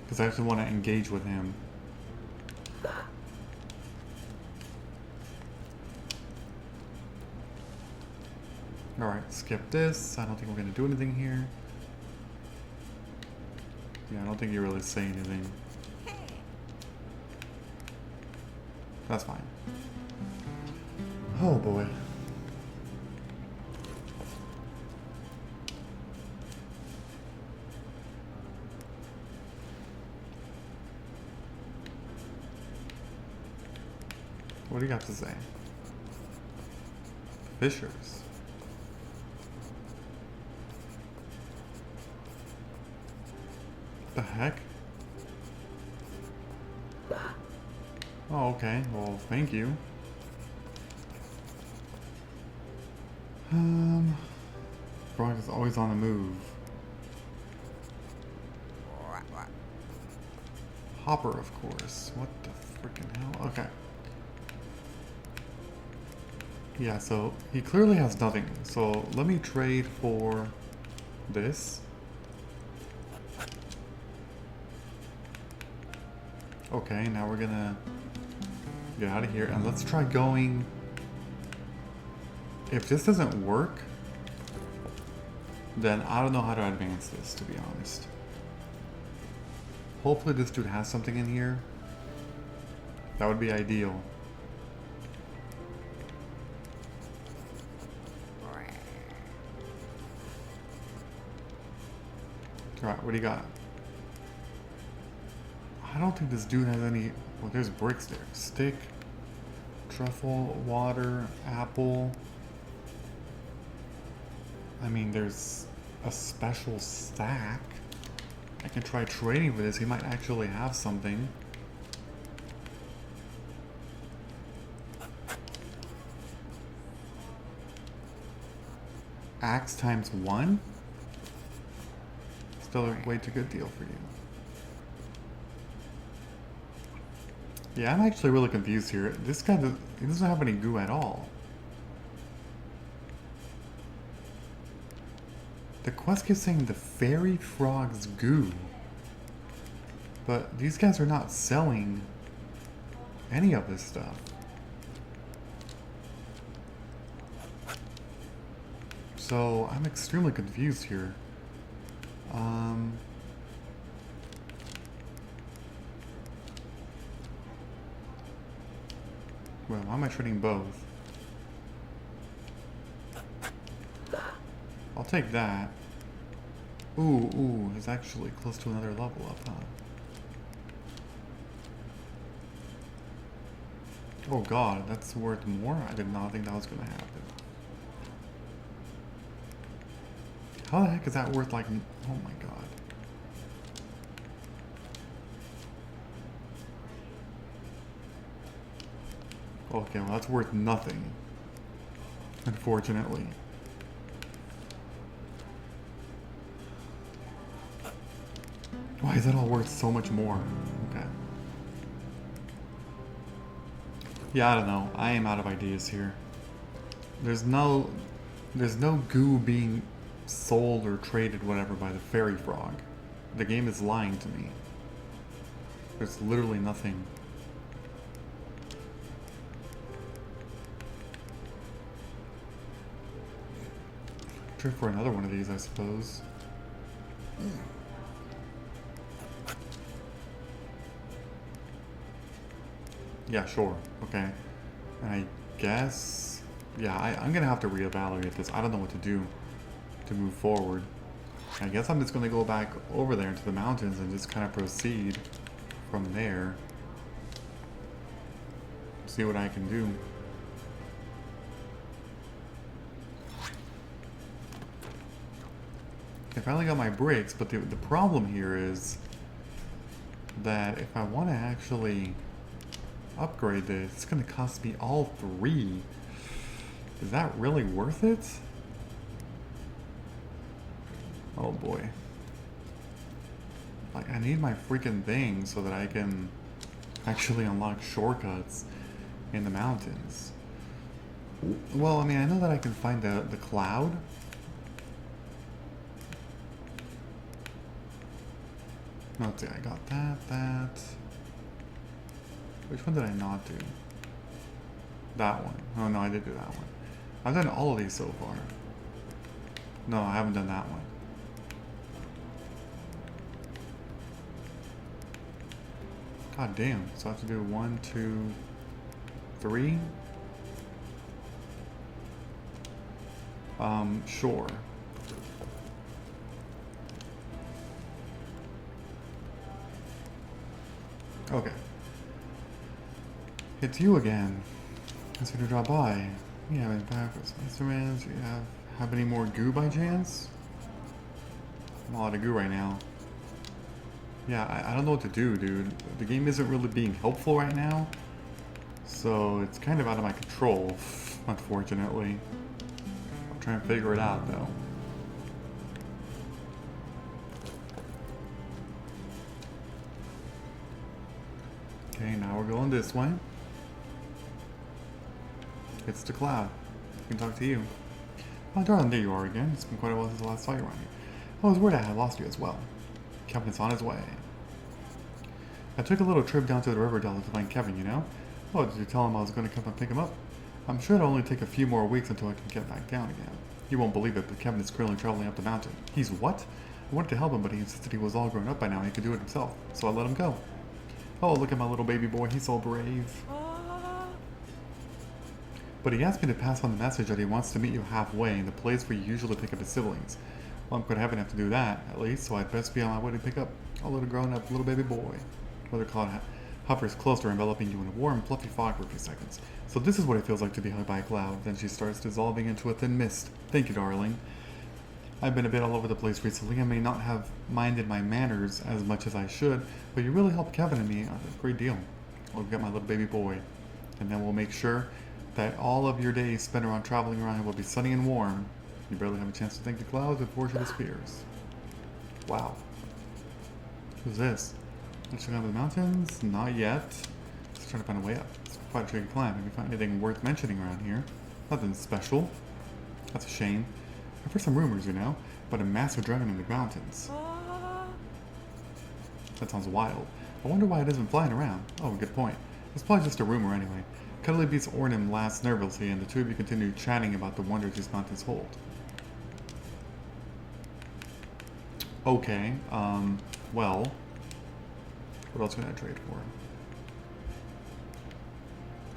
Because I actually want to engage with him. Alright, skip this. I don't think we're going to do anything here. Yeah, I don't think you really say anything. That's fine. Oh boy. What do you got to say? Fishers. The heck? Oh, okay. Well, thank you. Frog is always on the move. Hopper, of course. What the freaking hell? Okay. Yeah, so he clearly has nothing. So let me trade for this. Okay, now we're gonna Get out of here. And let's try going... If this doesn't work, then I don't know how to advance this, to be honest. Hopefully this dude has something in here. That would be ideal. Alright, what do you got? I don't think this dude has any... Well, there's bricks there. Stick, truffle, water, apple. I mean, there's a special stack. I can try trading for this. He might actually have something. Axe times 1? Still a way too good deal for you. Yeah, I'm actually really confused here. This guy he doesn't have any goo at all. The quest keeps saying the fairy frog's goo. But these guys are not selling any of this stuff. So I'm extremely confused here. Well, why am I trading both? I'll take that. Ooh, he's actually close to another level up, huh? Oh god, that's worth more? I did not think that was gonna happen. How the heck is that worth like... Oh my god. Okay, well that's worth nothing. Unfortunately. Why is that all worth so much more? Okay. Yeah, I don't know. I am out of ideas here. There's no goo being sold or traded, whatever, by the fairy frog. The game is lying to me. There's literally nothing. Try for another one of these, I suppose. Yeah, sure. Okay. I guess... Yeah, I'm gonna have to reevaluate this. I don't know what to do to move forward. I guess I'm just gonna go back over there into the mountains and just kind of proceed from there. See what I can do. I finally got my brakes, but the problem here is that if I want to actually upgrade this, it's going to cost me all 3. Is that really worth it? Oh boy. Like, I need my freaking thing so that I can actually unlock shortcuts in the mountains. Well, I mean, I know that I can find the cloud. Let's see, I got that. Which one did I not do? That one. Oh no, I did do that one. I've done all of these so far. No, I haven't done that one. God damn. So I have to do 1, 2, 3? Sure. Okay. It's you again. It's going to drop by. You have any backwards instruments? You have any more goo by chance? I'm all out of goo right now. Yeah, I don't know what to do, dude. The game isn't really being helpful right now. So it's kind of out of my control, unfortunately. I'll try and figure it out, though. Okay, now we're going this way. It's the cloud. I can talk to you. Oh, darling, there you are again. It's been quite a while since I last saw you around here. I was worried I had lost you as well. Kevin's on his way. I took a little trip down to the river delta to find Kevin, you know? Oh, did you tell him I was going to come and pick him up? I'm sure it'll only take a few more weeks until I can get back down again. You won't believe it, but Kevin is currently traveling up the mountain. He's what? I wanted to help him, but he insisted he was all grown up by now and he could do it himself, so I let him go. Oh, look at my little baby boy, he's so brave. But he asked me to pass on the message that he wants to meet you halfway in the place where you usually pick up his siblings. Well, I'm quite happy to have to do that, at least, so I'd best be on my way to pick up a little grown-up little baby boy. Mother Cloud hovers closer, enveloping you in a warm, fluffy fog for a few seconds. So this is what it feels like to be held by a cloud. Then she starts dissolving into a thin mist. Thank you, darling. I've been a bit all over the place recently. I may not have minded my manners as much as I should, but you really helped Kevin and me a great deal. I'll get my little baby boy, and then we'll make sure that all of your days spent around traveling around here will be sunny and warm. You barely have a chance to thank the clouds before she disappears. Wow. Who's this? Looking over the mountains? Not yet. Just trying to find a way up. It's quite a tricky climb. Have you found anything worth mentioning around here? Nothing special. That's a shame. I've heard some rumors, you know, about a massive dragon in the mountains. That sounds wild. I wonder why it isn't flying around. Oh, good point. It's probably just a rumor anyway. Cuddly beats Ornim laughs nervously, and the two of you continue chatting about the wonders these mountains hold. Okay, well, what else can I trade for?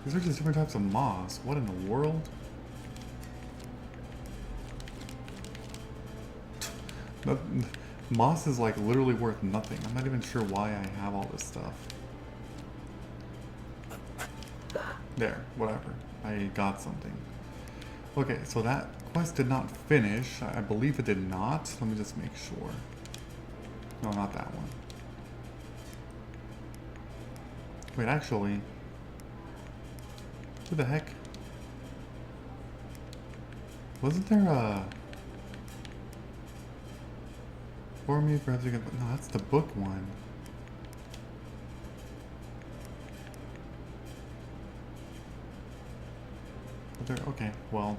These are just different types of moss. What in the world? Moss is like literally worth nothing. I'm not even sure why I have all this stuff. There, whatever. I got something. Okay, so that quest did not finish. I believe it did not. Let me just make sure. No, not that one. Wait, actually. Who the heck? Wasn't there a... For me, perhaps you can... No, that's the book one. Okay, well...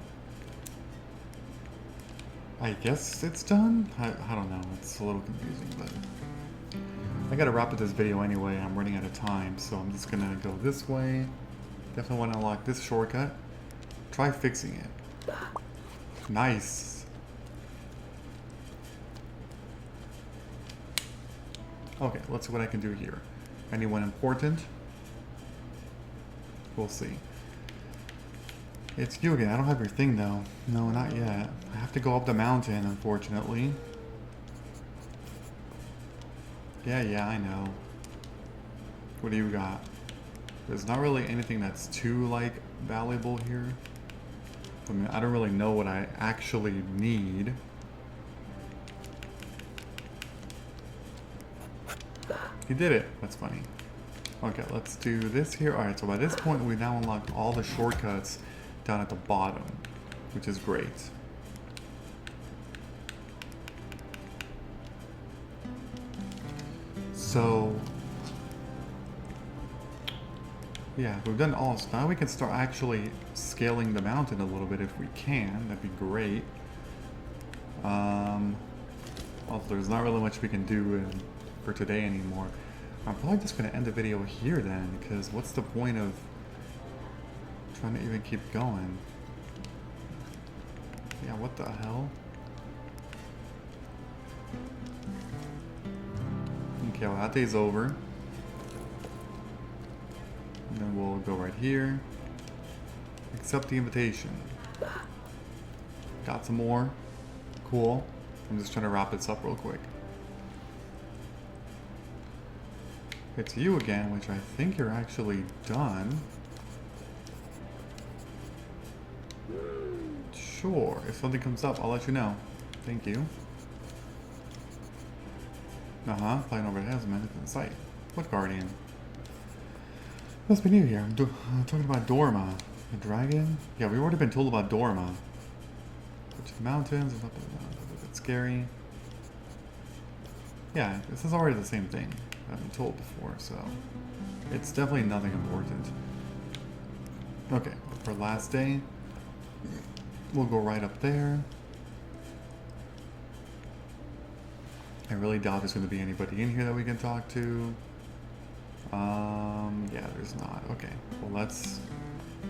I guess it's done? I don't know, it's a little confusing, but... I gotta wrap up this video anyway, I'm running out of time, so I'm just gonna go this way. Definitely want to unlock this shortcut. Try fixing it. Nice. Okay, let's see what I can do here. Anyone important? We'll see. It's you again. I don't have your thing though. No, not yet. I have to go up the mountain, unfortunately. Yeah, I know. What do you got? There's not really anything that's too, like, valuable here. I mean, I don't really know what I actually need. He did it. That's funny. Okay, let's do this here. Alright, so by this point, we now unlocked all the shortcuts down at the bottom, which is great. So... yeah, we've done all, so now we can start actually scaling the mountain a little bit if we can. That'd be great. Also, there's not really much we can do for today anymore. I'm probably just going to end the video here then, because what's the point of trying to even keep going? Yeah, what the hell? Okay, well that day's over. And then we'll go right here. Accept the invitation. Got some more. Cool. I'm just trying to wrap this up real quick. It's you again, which I think you're actually done. Sure. If something comes up, I'll let you know. Thank you. Flying overhead has a man in sight. What guardian? Must be new here. I'm talking about Dorma. The dragon? Yeah, we've already been told about Dorma. Which the mountains, a bit scary. Yeah, this is already the same thing I've been told before, so it's definitely nothing important. Okay, for last day, we'll go right up there. I really doubt there's going to be anybody in here that we can talk to. Yeah, there's there's not. Okay, well let's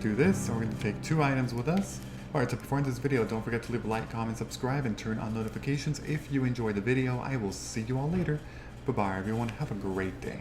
do this. We're going to take 2 items with us. Alright, to perform this video, don't forget to leave a like, comment, subscribe, and turn on notifications if you enjoyed the video. I will see you all later. Bye-bye, everyone. Have a great day.